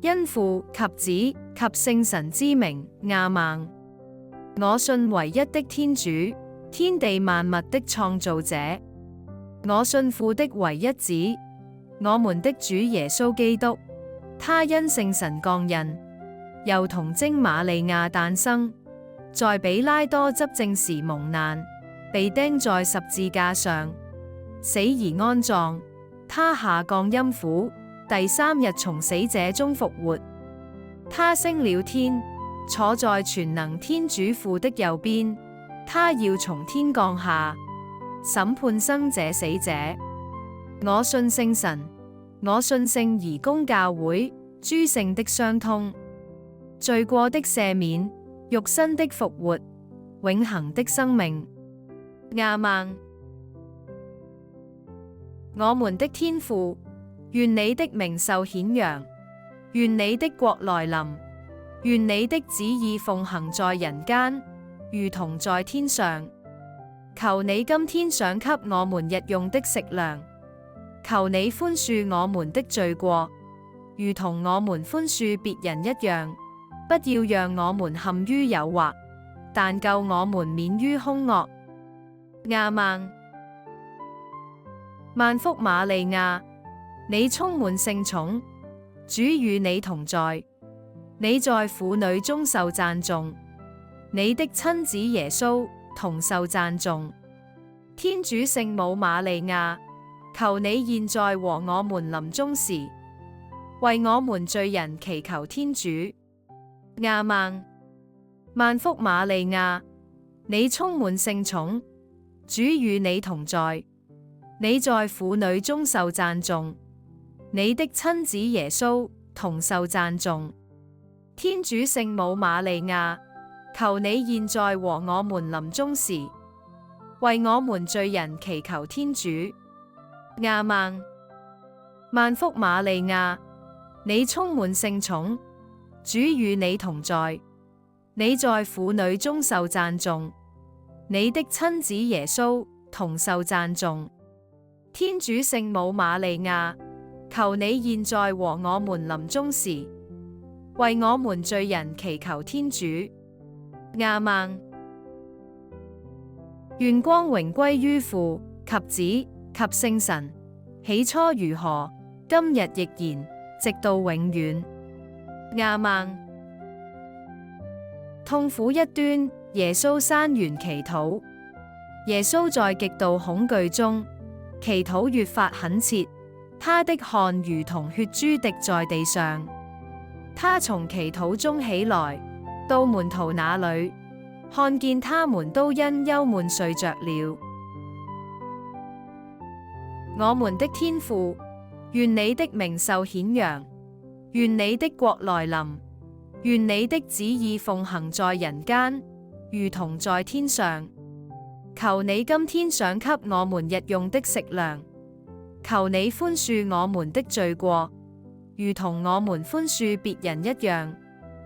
因父及子及聖神之名，亞孟。我信唯一的天主，天地萬物的創造者。我信父的唯一子，我們的主耶穌基督。他因聖神降孕，又童貞瑪利亞誕生，在彼拉多執政時蒙難，被釘在十字架上，死而安葬。他下降陰府，第三日從死者中復活。他升了天，坐在全能天主父的右邊。他要從天降下，審判生者死者。我信聖神，我信聖而公教會，諸聖的相通，罪過的赦免，肉身的復活，永恆的生命。亞孟。我們的天父，願你的名受顯揚，願你的國來臨，願你的旨意奉行在人間，如同在天上。求你今天賞給我們日用的食糧，求你寬恕我們的罪過，如同我們寬恕別人一樣，不要讓我們陷於誘惑，但救我們免於兇惡。亞孟。萬福瑪利亞，你充滿聖寵，主與你同在，你在婦女中受讚頌，你的親子耶穌同受讚頌。天主聖母瑪利亞，求你現在和我們臨終時，為我們罪人祈求天主。亞孟。萬福瑪利亞，你充滿聖寵，主與你同在，你在婦女中受讚頌，你的親子耶穌同受讚頌。天主聖母瑪利亞，求你現在和我們臨終時，為我們罪人祈求天主。亞孟。萬福瑪利亞，你充滿聖寵，主與你同在，你在婦女中受讚頌，你的親子耶穌同受讚頌。天主聖母瑪利亞，求你現在和我們臨終時，為我們罪人祈求天主。亞孟。願光榮歸於父及子及聖神，起初如何，今日亦然，直到永遠。亞孟。痛苦一端，耶穌山園祈禱。耶穌在極度恐懼中，祈禱越發懇切，他的汗如同血珠滴在地上。他從祈禱中起來，到門徒那裏，看見他們都因憂悶睡着了。我們的天父，願你的名受顯揚，願你的國來臨，願你的旨意奉行在人間，如同在天上。求你今天賞給我們日用的食糧，求你寬恕我們的罪過，如同我們寬恕別人一樣，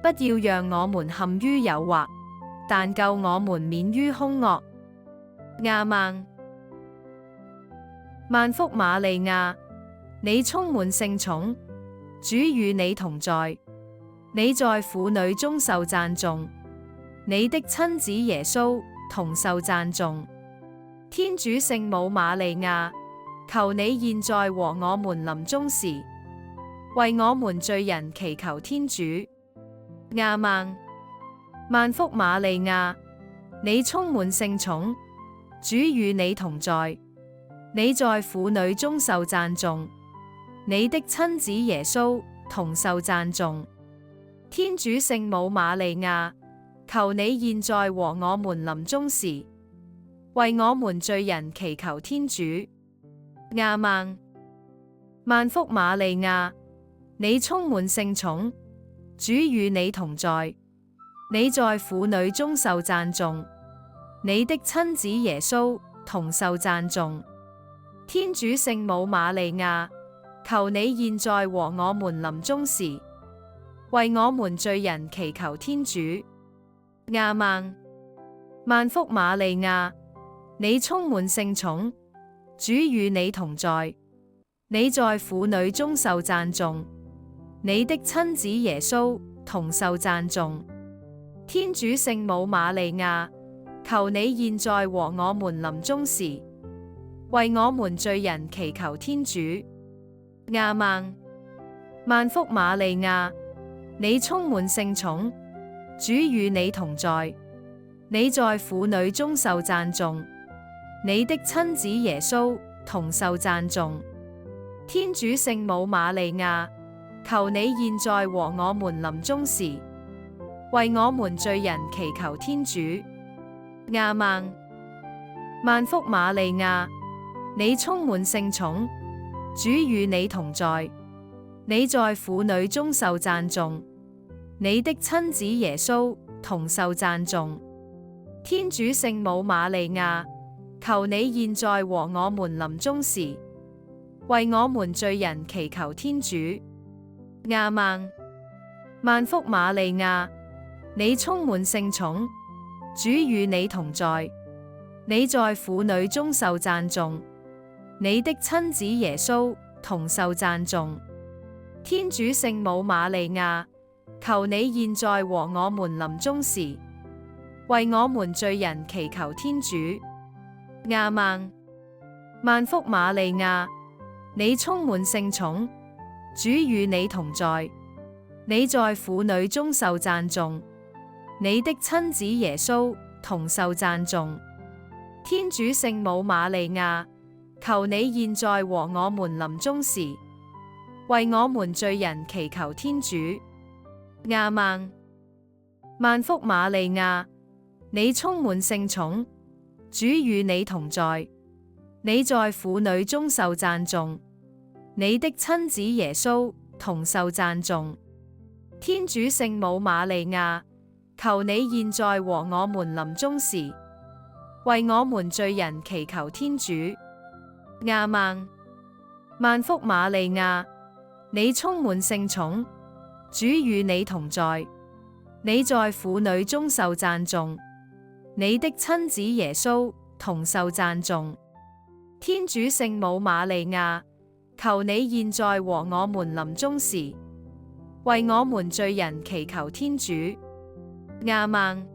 不要讓我們陷於誘惑，但救我們免於兇惡。亞孟。萬福瑪利亞，你充滿聖寵，主與你同在，你在婦女中受讚頌，你的親子耶穌同受讚頌。天主聖母瑪利亞，求你現在和我們臨終時，為我們罪人祈求天主。亞孟。萬福瑪利亞，你充滿聖寵，主與你同在，你在婦女中受讚頌，你的親子耶穌同受讚頌。天主聖母瑪利亞，求你現在和我們臨終時，為我們罪人祈求天主。亞孟。萬福瑪利亞，你充滿聖寵，主與你同在，你在婦女中受讚頌，你的親子耶穌同受讚頌。天主聖母瑪利亞，求你現在和我們臨終時，為我們罪人祈求天主。亞孟。萬福瑪利亞，你充滿聖寵，主與你同在，你在婦女中受讚頌，你的親子耶穌同受讚頌。天主聖母瑪利亞，求你現在和我們臨終時，為我們罪人祈求天主。亞孟。萬福瑪利亞，你充滿聖寵，主與你同在，你在婦女中受讚頌，你的親子耶穌同受讚頌。天主聖母瑪利亞，求你現在和我們臨終時，為我們罪人祈求天主。亞孟。萬福瑪利亞，你充滿聖寵，主與你同在，你在婦女中受讚頌，你的親子耶穌同受讚頌。天主聖母瑪利亞，求你現在和我們臨終時，為我們罪人祈求天主。亞孟。萬福瑪利亞，你充滿聖寵，主與你同在，你在婦女中受讚頌，你的親子耶穌同受讚頌。天主聖母瑪利亞，求你現在和我們臨終時，為我們罪人祈求天主。亞孟。萬福瑪利亞，你充滿聖寵，主與你同在，你在婦女中受讚頌，你的親子耶穌同受讚頌。天主聖母瑪利亞，求你現在和我們臨終時，為我們罪人祈求天主。亞孟。萬福瑪利亞，你充滿聖寵，主與你同在，你在婦女中受讚頌，你的親子耶穌同受讚頌。天主聖母瑪利亞，求你現在和我們臨終時，為我們罪人祈求天主。亞孟。萬福瑪利亞，你充滿聖寵，主與你同在，你在婦女中受讚頌，你的親子耶穌同受讚頌。天主聖母瑪利亞，求你現在和我們臨終時，為我們罪人祈求天主。亞孟。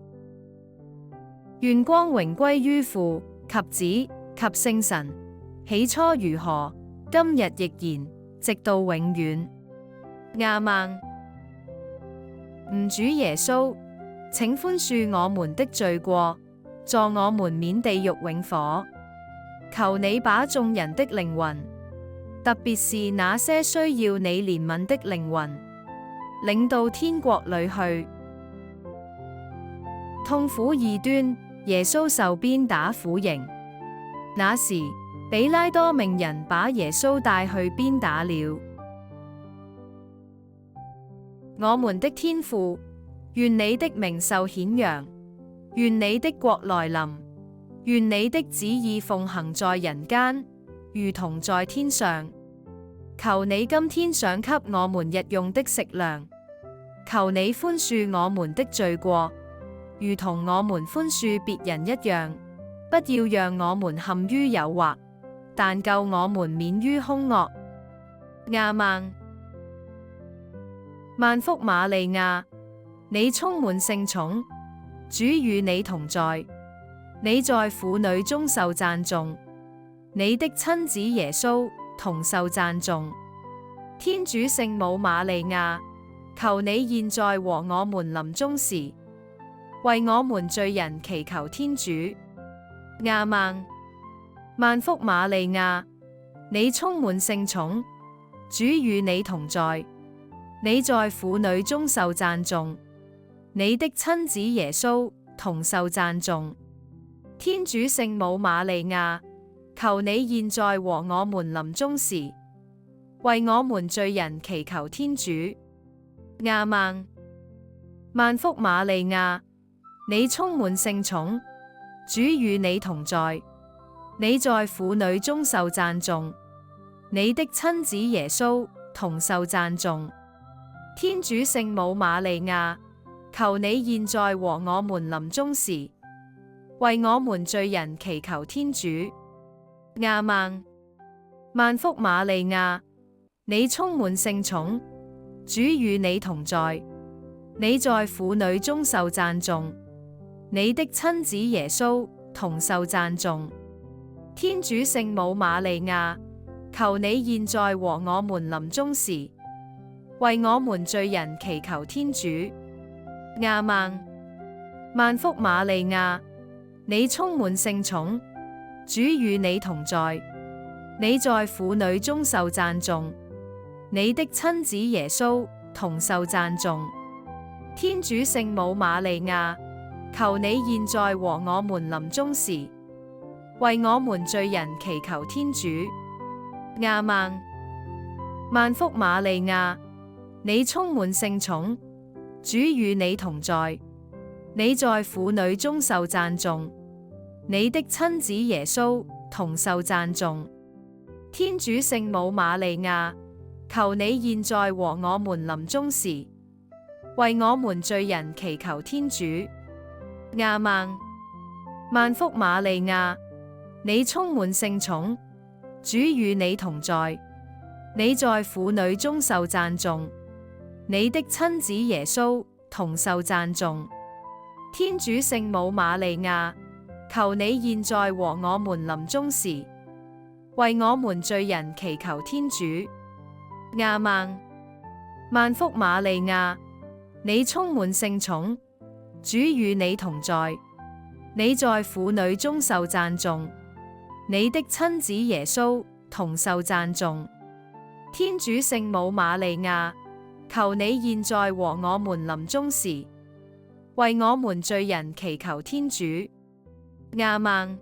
願光榮歸於父及子及聖神，起初如何，今日亦然，直到永遠。亞孟。吾主耶穌，請寬恕我們的罪過，助我們免地獄永火。求你把眾人的靈魂，特別是那些需要你憐憫的靈魂，領到天國裏去。痛苦二端，耶穌受鞭打苦刑。那時，比拉多命人把耶穌帶去鞭打了。我們的天父，願你的名受顯揚，願你的國來臨，願你的旨意奉行在人間，如同在天上。求你今天賞給我們日用的食糧，求你寬恕我們的罪過，如同我們寬恕別人一樣，不要讓我們陷於誘惑，但救我們免於兇惡。亞孟。萬福瑪利亞，你充滿聖寵，主與你同在，你在婦女中受讚頌，你的親子耶穌同受讚頌。天主聖母瑪利亞，求你現在和我們臨終時，為我們罪人祈求天主。亞孟。萬福瑪利亞，你充滿聖寵，主與你同在，你在婦女中受讚頌，你的親子耶穌同受讚頌。天主聖母瑪利亞，求你現在和我們臨終時，為我們罪人祈求天主。亞孟。萬福瑪利亞，你充滿聖寵，主與你同在，你在婦女中受讚頌，你的親子耶穌同受讚頌。天主聖母瑪利亞，求你現在和我們臨終時，為我們罪人祈求天主。亞孟。萬福瑪利亞，你充滿聖寵，主與你同在，你在婦女中受讚頌，你的親子耶穌同受讚頌。天主聖母瑪利亞，求你現在和我們臨終時，為我們罪人祈求天主。亞孟。萬福瑪利亞，你充滿聖寵，主與你同在，你在婦女中受讚頌，你的親子耶穌同受讚頌。天主聖母瑪利亞，求你現在和我們臨終時，為我們罪人祈求天主。亞孟。萬福瑪利亞，你充滿聖寵，主與你同在，你在婦女中受讚頌，你的親子耶穌同受讚頌。天主聖母瑪利亞，求你現在和我們臨終時，為我們罪人祈求天主。亞孟。萬福瑪利亞，你充滿聖寵，主與你同在，你在婦女中受讚頌，你的親子耶穌同受讚頌。天主聖母瑪利亞，求你現在和我們臨終時，為我們罪人祈求天主。亞孟。萬福瑪利亞，你充滿聖寵，主與你同在，你在婦女中受讚頌，你的親子耶穌同受讚頌。天主聖母瑪利亞，求你現在和我們臨終時，為我們罪人祈求天主。亞孟。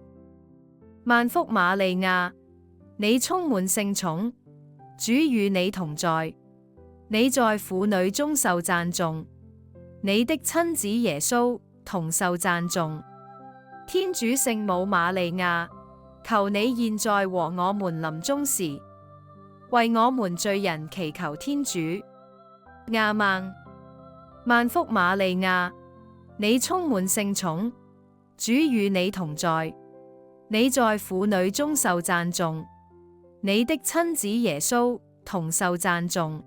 萬福瑪利亞，你充滿聖寵，主與你同在，你在婦女中受讚頌，你的親子耶穌同受讚頌。天主聖母瑪利亞，求你現在和我們臨終時，為我們罪人祈求天主。亞孟。萬福瑪利亞，你充滿聖寵，主與你同在，你在婦女中受讚頌，你的親子耶穌同受讚頌。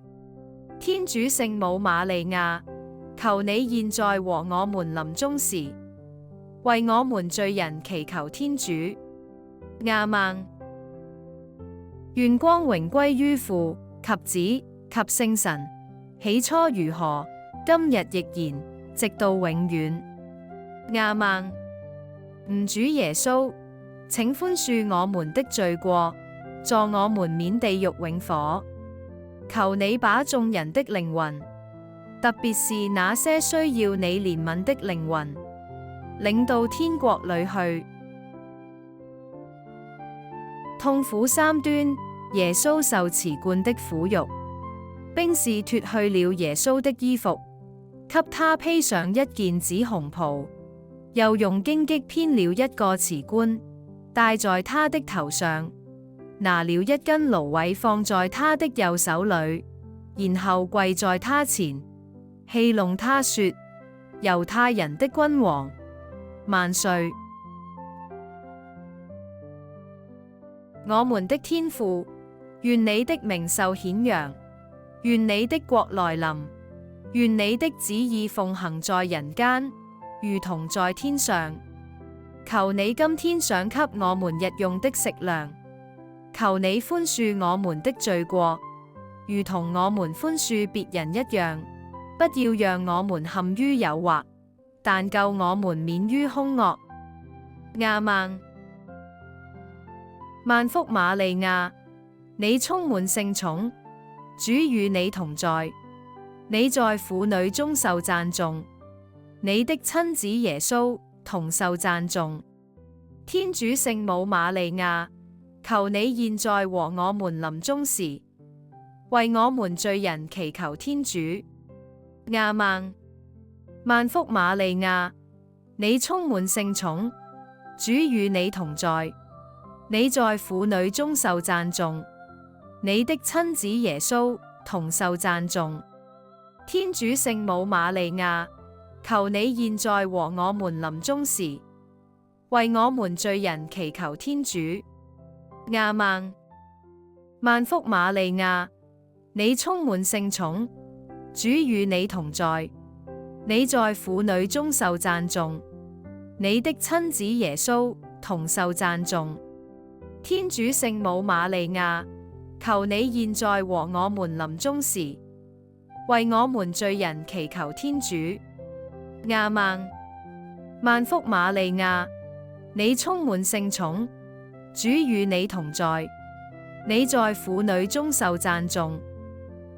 天主聖母瑪利亞，求你現在和我們臨終時，為我們罪人祈求天主。亞孟。願光榮歸於父及子及聖神，起初如何，今日亦然，直到永遠。亞孟。吾主耶穌，請寬恕我們的罪過，助我們免地獄永火。求你把眾人的靈魂，特別是那些需要你憐憫的靈魂，領到天國裏去。痛苦三端，耶穌受持冠的苦辱。兵士脫去了耶穌的衣服，給他披上一件紫紅袍，又用荊棘編了一個持冠，戴在他的頭上，拿了一根蘆葦放在他的右手裏，然後跪在他前，戲弄他說：猶太人的君王，萬歲！我們的天父，願你的名受顯揚，願你的國來臨，願你的旨意奉行在人間，如同在天上。求你今天賞給我們日用的食糧，求你寬恕我們的罪過，如同我們寬恕別人一樣，不要讓我們陷於誘惑，但救我們免於兇惡。亞孟。萬福瑪利亞，你充滿聖寵，主與你同在，你在婦女中受讚頌，你的親子耶穌同受讚頌。天主聖母瑪利亞，求你現在和我們臨終時，為我們罪人祈求天主。亞孟。萬福瑪利亞，你充滿聖寵，主與你同在，你在婦女中受讚頌，你的親子耶穌同受讚頌。天主聖母瑪利亞，求你現在和我們臨終時，為我們罪人祈求天主。亞孟。萬福瑪利亞，你充滿聖寵，主與你同在，你在婦女中受讚頌，你的親子耶穌同受讚頌。天主聖母瑪利亞，求你現在和我們臨終時，為我們罪人祈求天主。亞孟。萬福瑪利亞，你充滿聖寵，主與你同在，你在婦女中受讚頌，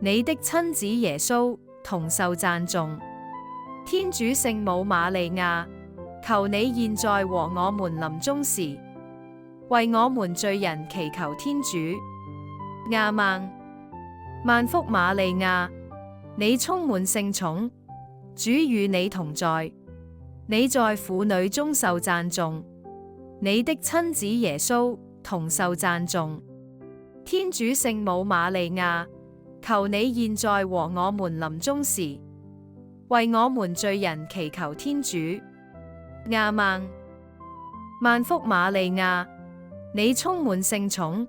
你的親子耶穌同受讚頌。天主聖母瑪利亞，求你現在和我們臨終時，為我們罪人祈求天主。亞孟。萬福瑪利亞，你充滿聖寵，主與你同在，你在婦女中受讚頌，你的親子耶穌同受讚頌。天主聖母瑪利亞，求你現在和我們臨終時，為我們罪人祈求天主。亞孟。萬福瑪利亞，你充滿聖寵，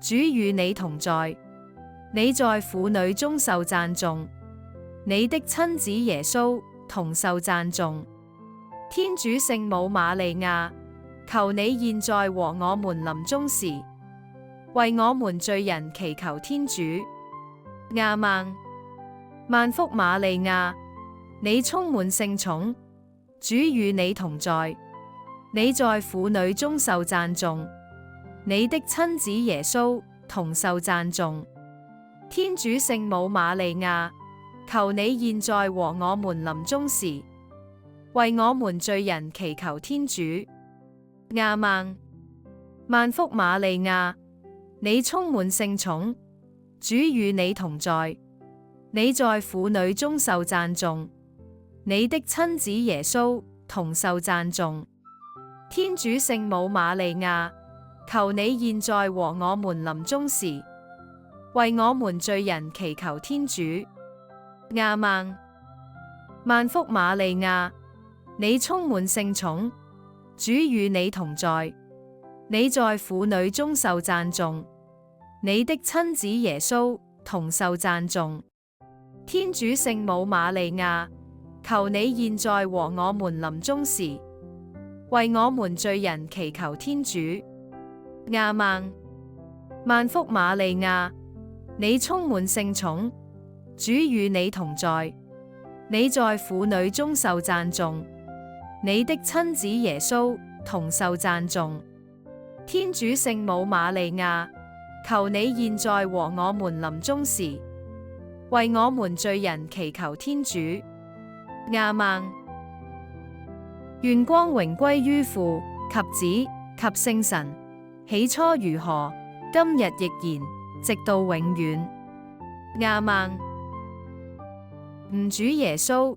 主與你同在，你在婦女中受讚頌，你的親子耶穌同受讚頌。天主聖母瑪利亞，求你現在和我們臨終時，為我們罪人祈求天主。亞孟。萬福瑪利亞，你充滿聖寵，主與你同在，你在婦女中受讚頌，你的親子耶穌同受讚頌。天主聖母瑪利亞，求你現在和我們臨終時，為我們罪人祈求天主。亞孟。萬福瑪利亞，你充滿聖寵，主與你同在，你在婦女中受讚頌，你的親子耶穌同受讚頌。天主聖母瑪利亞，求你現在和我們臨終時，為我們罪人祈求天主。亞孟。萬福瑪利亞，你充滿聖寵，主與你同在，你在婦女中受讚頌，你的親子耶穌同受讚頌。天主聖母瑪利亞，求你現在和我們臨終時，為我們罪人祈求天主。亞孟。萬福瑪利亞，你充滿聖寵，主與你同在，你在婦女中受讚頌，你的親子耶穌同受讚頌。天主聖母瑪利亞，求你現在和我們臨終時，為我們罪人祈求天主。亞孟。願光榮歸於父及子及聖神，起初如何，今日亦然，直到永遠。亞孟。吾主耶穌，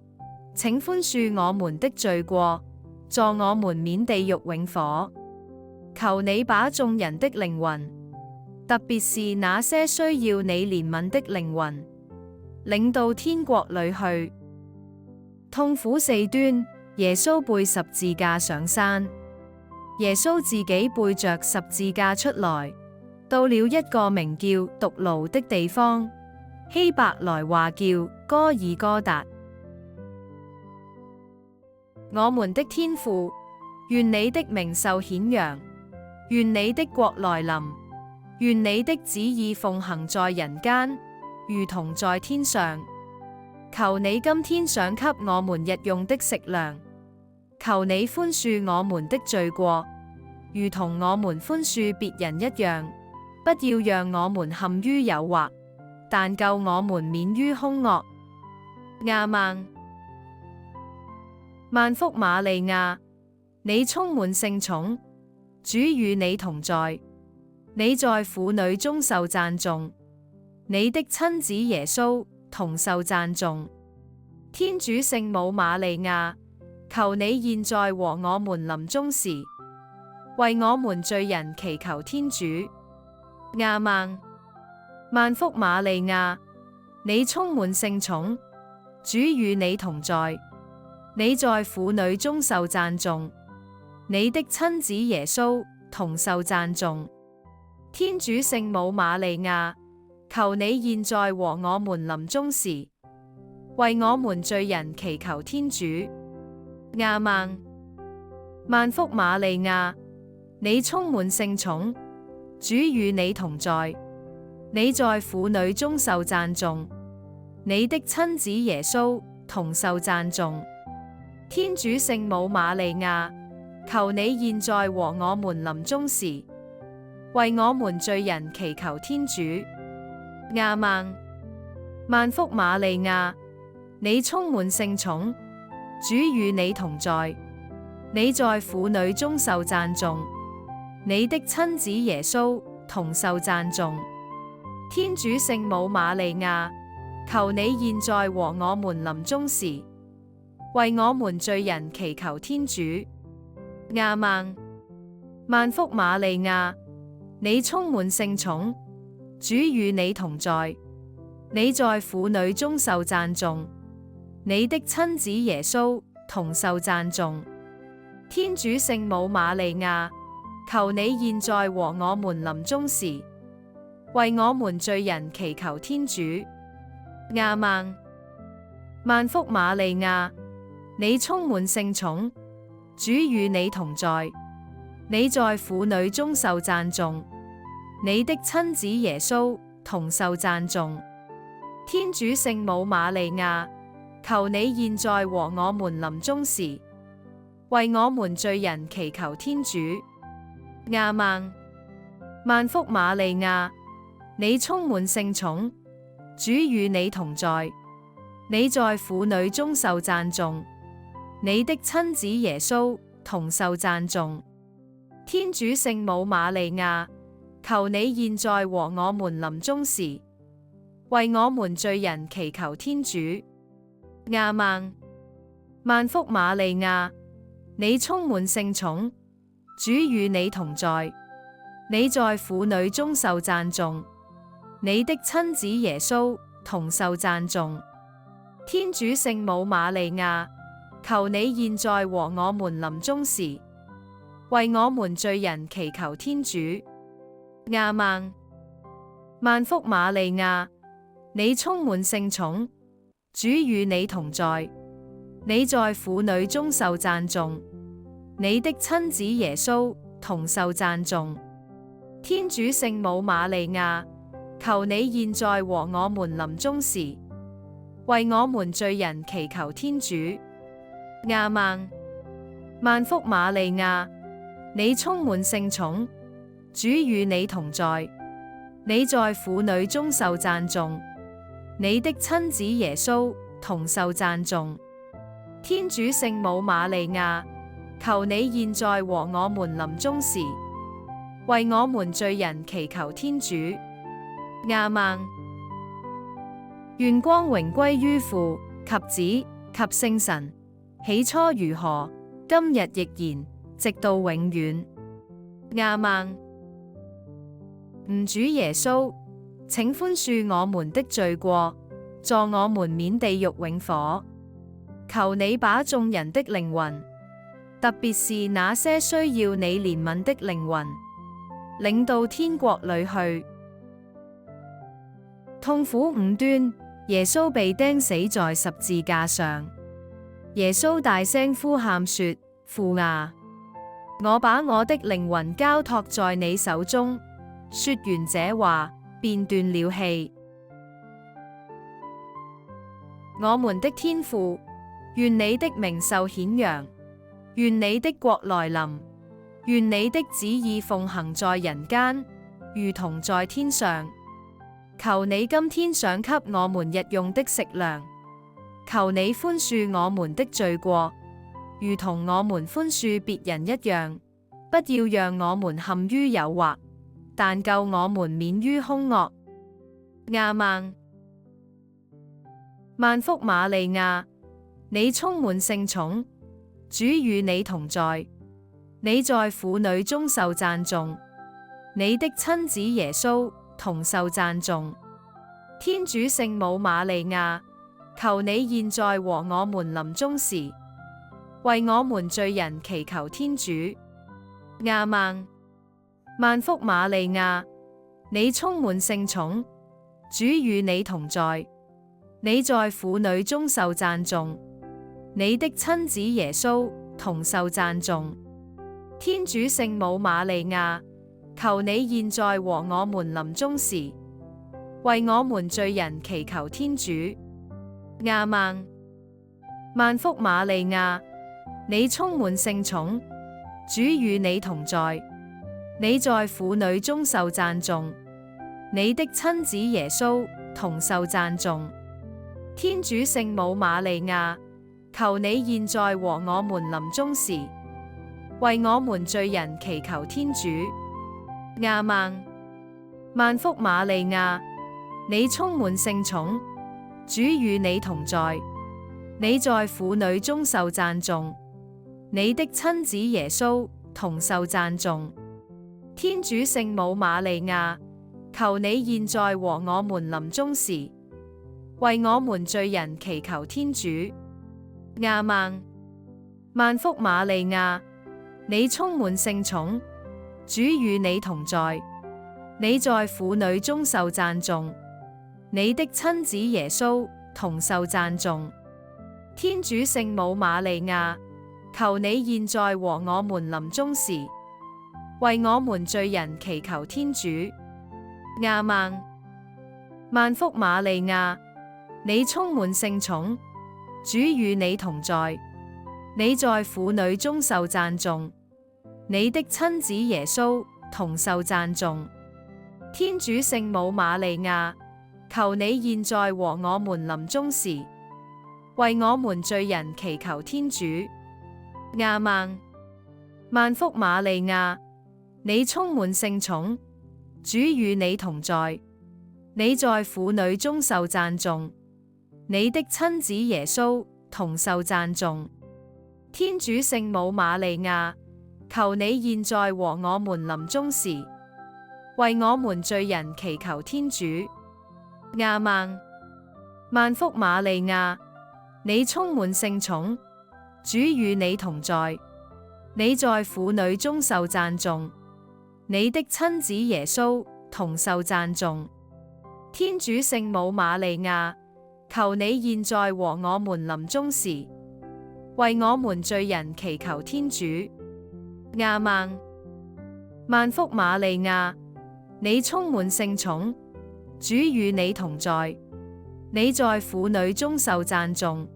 請寬恕我們的罪過，助我們免地獄永火。求你把眾人的靈魂，特別是那些需要你憐憫的靈魂，領到天國裏去。痛苦四端，耶穌背十字架上山。耶穌自己背着十字架出來，到了一個名叫獨盧的地方，希伯來話叫哥爾哥達。我們的天父，願你的名受顯揚，願你的國來臨，願你的旨意奉行在人間，如同在天上。求你今天賞給我們日用的食糧，求你寬恕我們的罪過，如同我們寬恕別人一樣，不要讓我們陷於誘惑，但救我們免於兇惡。亞孟。萬福瑪利亞，你充滿聖寵，主與你同在，你在婦女中受讚頌，你的親子耶穌同受讚頌。天主聖母瑪利亞，求你現在和我們臨終時，為我們罪人祈求天主。亞孟。萬福瑪利亞，你充滿聖寵，主與你同在，你在婦女中受讚頌，你的親子耶穌同受讚頌。天主聖母瑪利亞，求你現在和我們臨終時，為我們罪人祈求天主。亞孟。萬福瑪利亞，你充滿聖寵，主與你同在，你在婦女中受讚頌，你的親子耶穌同受讚頌。天主聖母瑪利亞，求你現在和我們臨終時，為我們罪人祈求天主。亞孟。萬福瑪利亞，你充滿聖寵，主與你同在，你在婦女中受讚頌，你的親子耶穌同受讚頌。天主聖母瑪利亞，求你現在和我們臨終時，為我們罪人祈求天主。亞孟。萬福瑪利亞，你充滿聖寵，主與你同在，你在婦女中受讚頌，你的親子耶穌同受讚頌。天主聖母瑪利亞，求你現在和我們臨終時，為我們罪人祈求天主。亞孟。萬福瑪利亞，你充滿聖寵，主與你同在，你在婦女中受讚頌，你的親子耶穌同受讚頌。天主聖母瑪利亞，求你現在和我們臨終時，為我們罪人祈求天主。亞孟。萬福瑪利亞，你充滿聖寵，主與你同在，你在婦女中受讚頌，你的親子耶穌同受讚頌。天主聖母瑪利亞，求你現在和我們臨終時，為我們罪人祈求天主。亞孟。萬福瑪利亞，你充滿聖寵，主與你同在，你在婦女中受讚頌，你的親子耶穌同受讚頌。天主聖母瑪利亞，求你現在和我們臨終時，為我們罪人祈求天主。亞孟。萬福瑪利亞，你充滿聖寵，主與你同在，你在婦女中受讚頌，你的親子耶穌同受讚頌。天主聖母瑪利亞，求你現在和我們臨終時，為我們罪人祈求天主。亞孟。萬福瑪利亞，你充滿聖寵，主與你同在，你在婦女中受讚頌，你的親子耶穌同受讚頌。天主聖母瑪利亞，求你現在和我們臨終時，為我們罪人祈求天主。亞孟。願光榮歸於父及子及聖神，起初如何，今日亦然，直到永遠。亞孟。吾主耶穌，請寬恕我們的罪過，助我們免地獄永火。求你把眾人的靈魂，特別是那些需要你憐憫的靈魂，領到天國裏去。痛苦五端，耶穌被釘死在十字架上。耶穌大聲呼喊說：父啊，我把我的靈魂交託在你手中。說完這話，便斷了氣。我們的天父，願你的名受顯揚，願你的國來臨，願你的旨意奉行在人間，如同在天上。求你今天賞給我們日用的食糧，求你寬恕我們的罪過，如同我們寬恕別人一樣，不要讓我們陷於誘惑，但救我們免於兇惡。亞孟。萬福瑪利亞，你充滿聖寵，主與你同在，你在婦女中受讚頌，你的親子耶穌同受讚頌。天主聖母瑪利亞，求你現在和我們臨終時，為我們罪人祈求天主。亞孟。萬福瑪利亞，你充滿聖寵，主與你同在，你在婦女中受讚頌，你的親子耶穌同受讚頌。天主聖母瑪利亞，求你現在和我們臨終時，為我們罪人祈求天主。亞孟。萬福瑪利亞，你充滿聖寵，主與你同在，你在婦女中受讚頌，你的親子耶穌同受讚頌。天主聖母瑪利亞，求你現在和我們臨終時，為我們罪人祈求天主。亞孟。萬福瑪利亞，你充滿聖寵，主與你同在，你在婦女中受讚頌，你的親子耶穌同受讚頌。天主聖母瑪利亞，求你現在和我們臨終時，為我們罪人祈求天主。亞孟。萬福瑪利亞，你充滿聖寵，主與你同在，你在婦女中受讚頌，你的親子耶穌同受讚頌。天主聖母瑪利亞，求你現在和我們臨終時，為我們罪人祈求天主。亞孟。萬福瑪利亞，你充滿聖寵，主與你同在，你在婦女中受讚頌，你的親子耶穌同受讚頌。天主聖母瑪利亞，求你現在和我們臨終時，為我們罪人祈求天主。亞孟。萬福瑪利亞，你充滿聖寵，主與你同在，你在婦女中受讚頌，你的親子耶穌同受讚頌。天主聖母瑪利亞，求你現在和我們臨終時，為我們罪人祈求天主。亞孟。萬福瑪利亞，你充滿聖寵，主與你同在，你在婦女中受讚頌，你的親子耶穌同受讚頌。天主聖母瑪利亞，求你現在和我們臨終時，為我們罪人祈求天主。亞孟。萬福瑪利亞，你充滿聖寵，主與你同在，你在婦女中受讚頌，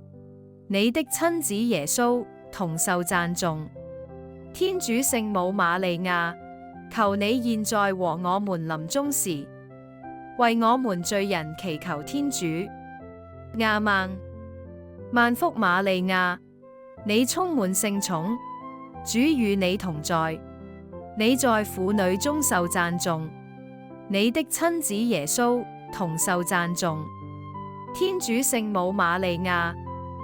你的親子耶穌同受讚頌。天主聖母瑪利亞，求你現在和我們臨終時，為我們罪人祈求天主。亞孟。萬福瑪利亞，你充滿聖寵，主與你同在，你在婦女中受讚頌，你的親子耶穌同受讚頌。天主聖母瑪利亞，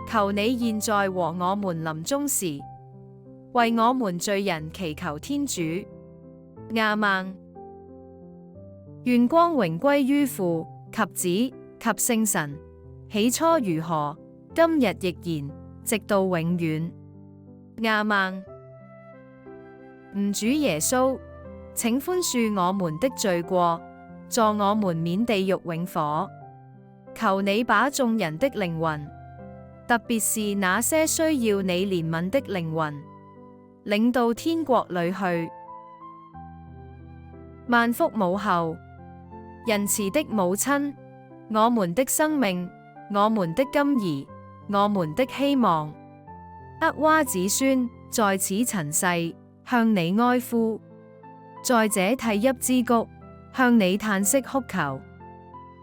求你現在和我們臨終時，為我們罪人祈求天主。亞孟。願光榮歸於父及子及聖神，起初如何，今日亦然，直到永遠。亞孟。吾主耶穌，請寬恕我們的罪過，助我們免地獄永火。求你把眾人的靈魂，特別是那些需要你憐憫的靈魂，領到天國裏去。萬福母后，仁慈的母親，我們的生命，我們的甘飴，我們的希望。厄娃子孫在此塵世，向你哀呼，在這涕泣之谷，向你嘆息哭求。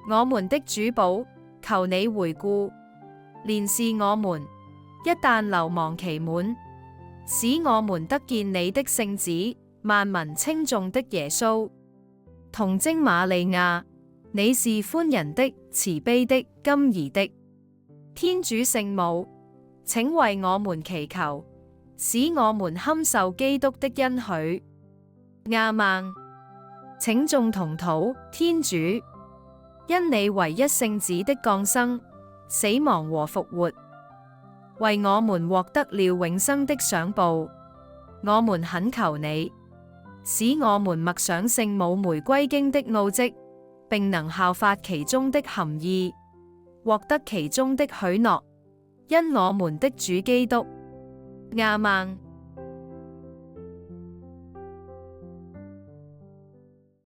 我們的主保，求你回顧，憐視我們，一旦流亡期滿，使我們得見你的聖子，萬民稱頌的耶穌。童貞瑪利亞，你是寬仁的、慈悲的、甘飴的。天主聖母，請為我們祈求，使我們堪受基督的恩許。亞孟。請眾同禱，天主，因你唯一聖子的降生、死亡和復活，為我們獲得了永生的賞報，我們懇求你，使我們默想聖母玫瑰經的奧蹟，並能效法其中的含義，獲得其中的許諾，因我們的主基督。亞孟。